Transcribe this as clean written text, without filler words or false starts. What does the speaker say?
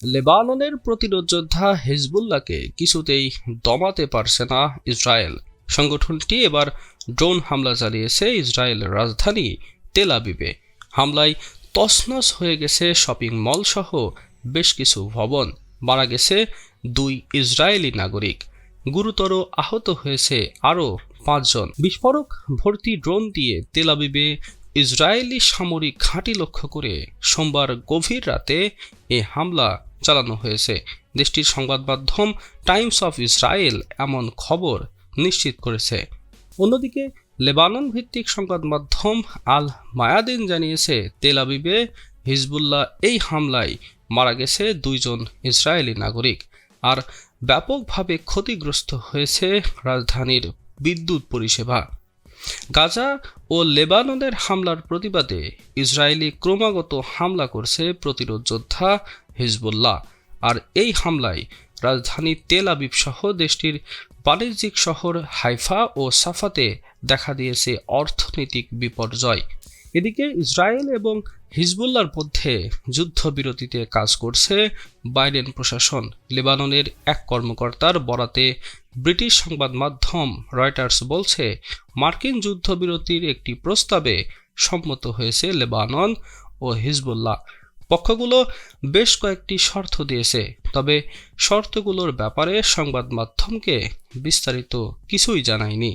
লেবাননের প্রতিরোধ যোদ্ধা হিজবুল্লাহকে কিছুতেই দমাতে পারছে না ইসরায়েল। সংগঠনটি এবার ড্রোন হামলা চালিয়েছে ইসরায়েলের রাজধানী তেল আবিবে। হামলায় তছনছ হয়ে গেছে শপিং মল সহ বেশ কিছু ভবন। মারা গেছে 2 ইসরায়েলি নাগরিক, গুরুতর আহত হয়েছে আরও 5 জন। বিস্ফোরক ভর্তি ড্রোন দিয়ে তেল আবিবে ইসরায়েলি সামরিক ঘাঁটি লক্ষ্য করে সোমবার গভীর রাতে এ হামলা চালানো হয়েছে। দেশটির সংবাদ মাধ্যম টাইমস অফ ইসরায়েল এমন খবর নিশ্চিত করেছে। অন্যদিকে লেবানন ভিত্তিক সংবাদ মাধ্যম আল মায়াদিন জানিয়েছে, তেল আবিবে হিজবুল্লাহ এই হামলায় মারা গেছে 2 জন ইসরায়েলি নাগরিক, আর ব্যাপকভাবে ক্ষতিগ্রস্ত হয়েছে রাজধানীর বিদ্যুৎ পরিষেবা। গাজা ও লেবাননের হামলার প্রতিবাদে ইসরায়েলি ক্রমাগত হামলা করছে প্রতিরোধ যোদ্ধা হিজবুল্লাহ, আর এই হামলায় রাজধানী তেল আবিব সহ দেশটির বাণিজ্যিক শহর হাইফা ও সাফাতে দেখা দিয়েছে অর্থনৈতিক বিপর্যয়। এদিকে ইসরায়েল এবং হিজবুল্লাহর মধ্যে যুদ্ধবিরতিতে কাজ করছে বাইডেন প্রশাসন। লেবাননের এক কর্মকর্তার বরাতে ব্রিটিশ সংবাদ মাধ্যম রয়টার্স বলছে, মার্কিন যুদ্ধবিরতির একটি প্রস্তাবে সম্মত হয়েছে লেবানন ও হিজবুল্লাহ। পক্ষগুলো বেশ কয়েকটি শর্ত দিয়েছে, তবে শর্তগুলোর ব্যাপারে সংবাদ মাধ্যমকে বিস্তারিত কিছুই জানায়নি।